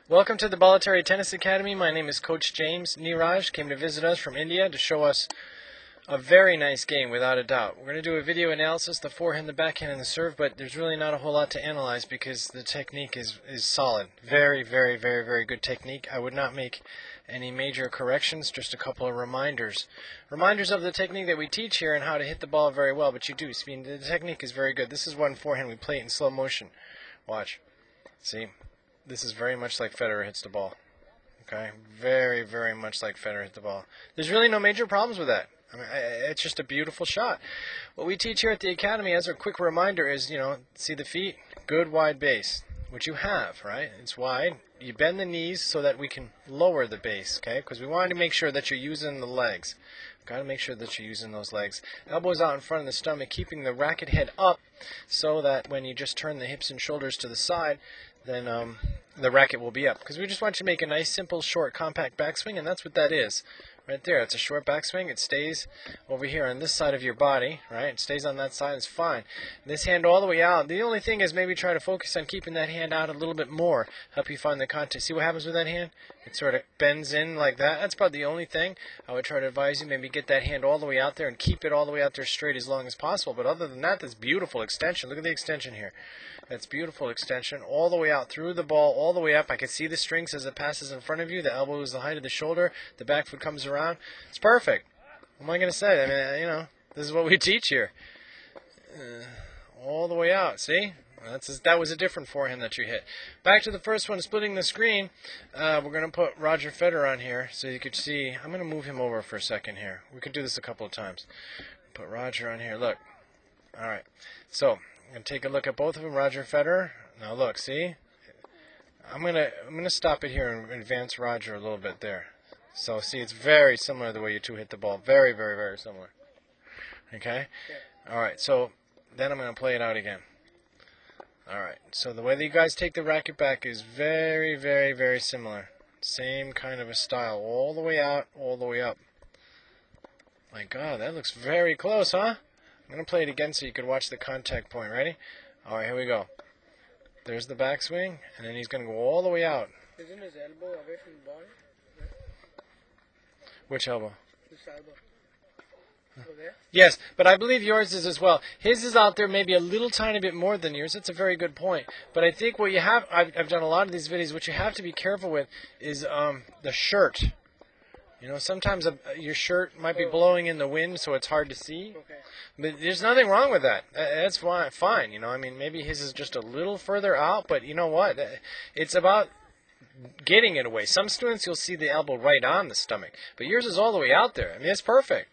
Welcome to the Voluntary Tennis Academy. My name is Coach James. Niraj came to visit us from India to show us a very nice game, without a doubt. We're going to do a video analysis, the forehand, the backhand, and the serve, but there's really not a whole lot to analyze because the technique is solid. Very, very, very, very good technique. I would not make any major corrections, just a couple of reminders. Reminders of the technique that we teach here and how to hit the ball very well, but you do. I mean, the technique is very good. This is one forehand. We play it in slow motion. Watch. See? This is very much like Federer hits the ball. Okay? Very, very much like Federer hits the ball. There's really no major problems with that. I mean, it's just a beautiful shot. What we teach here at the Academy, as a quick reminder, is, see the feet? Good wide base, which you have, right? It's wide. You bend the knees so that we can lower the base, okay? Because we want to make sure that you're using the legs. Got to make sure that you're using those legs. Elbows out in front of the stomach, keeping the racket head up so that when you just turn the hips and shoulders to the side, then the racket will be up. Because we just want you to make a nice, simple, short, compact backswing, and that's what that is. Right there, it's a short backswing. It stays over here on this side of your body, right? It stays on that side. It's fine. This hand all the way out. The only thing is maybe try to focus on keeping that hand out a little bit more. Help you find the contact. See what happens with that hand? It sort of bends in like that. That's probably the only thing. I would try to advise you maybe get that hand all the way out there and keep it all the way out there straight as long as possible. But other than that, that's beautiful extension. Look at the extension here. That's beautiful extension all the way out through the ball, all the way up. I can see the strings as it passes in front of you. The elbow is the height of the shoulder. The back foot comes around. It's perfect. What am I going to say? I mean, this is what we teach here. All the way out. See? That was a different forehand that you hit. Back to the first one, splitting the screen. We're going to put Roger Federer on here so you could see. I'm going to move him over for a second here. We could do this a couple of times. Put Roger on here. Look. All right. So I'm going to take a look at both of them. Roger Federer. Now look, see? I'm gonna stop it here and advance Roger a little bit there. So see, it's very similar to the way you two hit the ball. Very, very, very similar. Okay? All right, so then I'm going to play it out again. All right, so the way that you guys take the racket back is very, very, very similar. Same kind of a style. All the way out, all the way up. My God, that looks very close, huh? I'm going to play it again so you can watch the contact point. Ready? All right, here we go. There's the backswing, and then he's going to go all the way out. Isn't his elbow away from the body? Which elbow? This elbow. Over there? Yes, but I believe yours is as well. His is out there maybe a little tiny bit more than yours. That's a very good point. But I think what you have, I've done a lot of these videos, what you have to be careful with is the shirt. Sometimes your shirt might be blowing in the wind, so it's hard to see. Okay. But there's nothing wrong with that. That's fine. I mean, maybe his is just a little further out, but you know what? It's about getting it away. Some students, you'll see the elbow right on the stomach, but yours is all the way out there. I mean, it's perfect.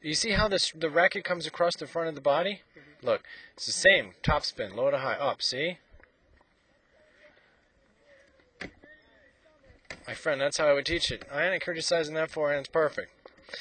You see how the racket comes across the front of the body? Mm-hmm. Look, it's the same. Top spin, low to high, up. See? My friend, that's how I would teach it. I ain't criticizing that forehand. It's perfect.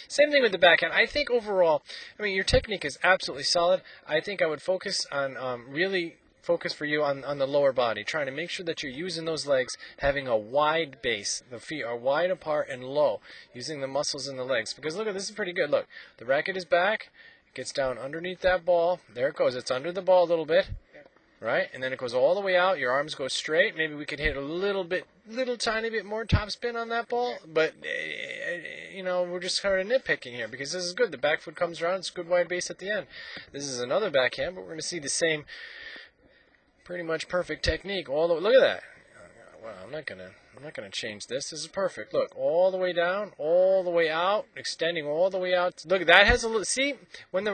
Same thing with the backhand. I think overall, your technique is absolutely solid. I think I would focus on, really focus for you on the lower body, trying to make sure that you're using those legs, having a wide base. The feet are wide apart and low, using the muscles in the legs. Because look, this is pretty good. Look, the racket is back. It gets down underneath that ball. There it goes. It's under the ball a little bit. Right? And then it goes all the way out. Your arms go straight. Maybe we could hit a little tiny bit more topspin on that ball. But, we're just kind of nitpicking here because this is good. The back foot comes around. It's good wide base at the end. This is another backhand, but we're going to see the same pretty much perfect technique. Look at that. Well, I'm not gonna change this. This is perfect. Look, all the way down, all the way out, extending all the way out. Look, that has a little. See, when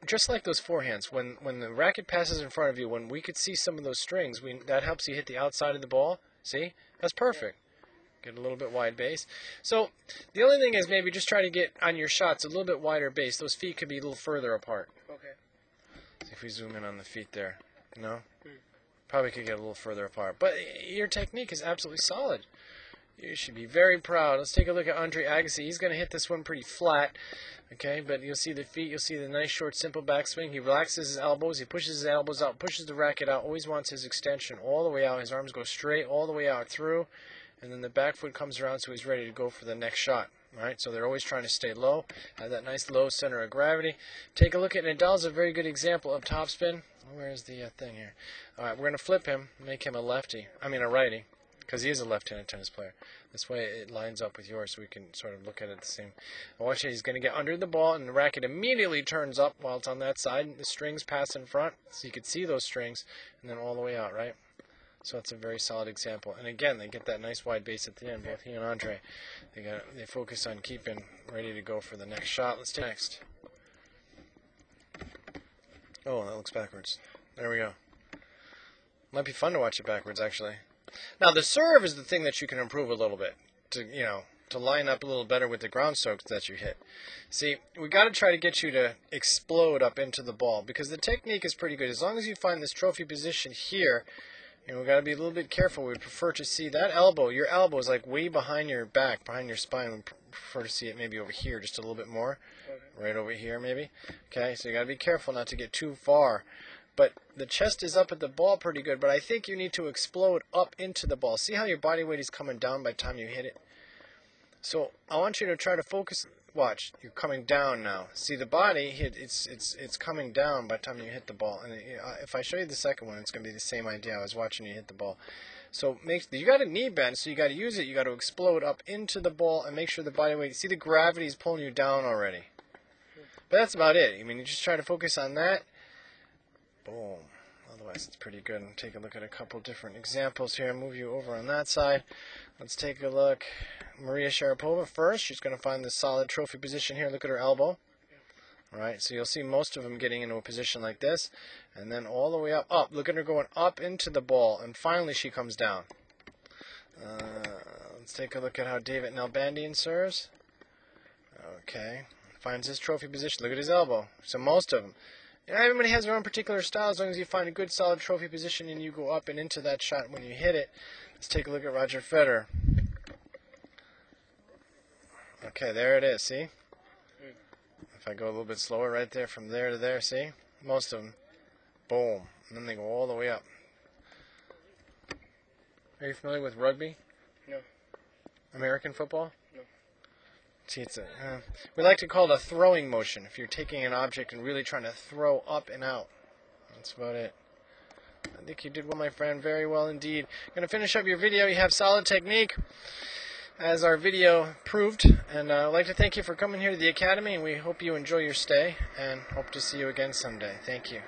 just like those forehands, when the racket passes in front of you, when we could see some of those strings, that helps you hit the outside of the ball. See, that's perfect. Get a little bit wide base. So the only thing is maybe just try to get on your shots a little bit wider base. Those feet could be a little further apart. Okay. See if we zoom in on the feet there. No. Probably could get a little further apart. But your technique is absolutely solid. You should be very proud. Let's take a look at Andre Agassi. He's going to hit this one pretty flat. Okay, but you'll see the feet. You'll see the nice, short, simple backswing. He relaxes his elbows. He pushes his elbows out, pushes the racket out, always wants his extension all the way out. His arms go straight all the way out through. And then the back foot comes around so he's ready to go for the next shot. All right, so they're always trying to stay low, have that nice low center of gravity. Take a look at Nadal's a very good example of topspin. Where's the thing here? All right, we're going to flip him, make him a lefty. I mean a righty. because he is a left-handed tennis player. This way it lines up with yours so we can sort of look at it the same. And watch it, he's going to get under the ball, and the racket immediately turns up while it's on that side. And the strings pass in front, so you can see those strings, and then all the way out, right? So it's a very solid example. And again, they get that nice wide base at the end. Both he and Andre, they focus on keeping ready to go for the next shot. Let's take next. Oh, that looks backwards. There we go. Might be fun to watch it backwards, actually. Now, the serve is the thing that you can improve a little bit to line up a little better with the ground strokes that you hit. See, we got to try to get you to explode up into the ball because the technique is pretty good. As long as you find this trophy position here, we got to be a little bit careful. We prefer to see that elbow. Your elbow is like way behind your back, behind your spine. We prefer to see it maybe over here just a little bit more. Right over here maybe. Okay, so you got to be careful not to get too far. But the chest is up at the ball pretty good, but I think you need to explode up into the ball. See how your body weight is coming down by the time you hit it? So I want you to try to focus. Watch, you're coming down now. See the body, it's coming down by the time you hit the ball. And if I show you the second one, it's going to be the same idea. I was watching you hit the ball. So you got a knee bend, so you got to use it. You got to explode up into the ball and make sure the body weight. See the gravity is pulling you down already. But that's about it. I mean, you just try to focus on that. Boom. Otherwise, it's pretty good. And take a look at a couple different examples here. Move you over on that side. Let's take a look. Maria Sharapova first. She's going to find the solid trophy position here. Look at her elbow. All right, so you'll see most of them getting into a position like this. And then all the way up. Look at her going up into the ball. And finally, she comes down. Let's take a look at how David Nalbandian serves. Okay. Finds his trophy position. Look at his elbow. So most of them. Everybody has their own particular style. As long as you find a good solid trophy position and you go up and into that shot when you hit it. Let's take a look at Roger Federer. Okay, there it is, see? If I go a little bit slower right there from there to there, see? Most of them. Boom. And then they go all the way up. Are you familiar with rugby? No. American football? No. See, we like to call it a throwing motion. If you're taking an object and really trying to throw up and out. That's about it. I think you did well, my friend. Very well indeed. Going to finish up your video. You have solid technique, as our video proved. And I'd like to thank you for coming here to the Academy, and we hope you enjoy your stay and hope to see you again someday. Thank you.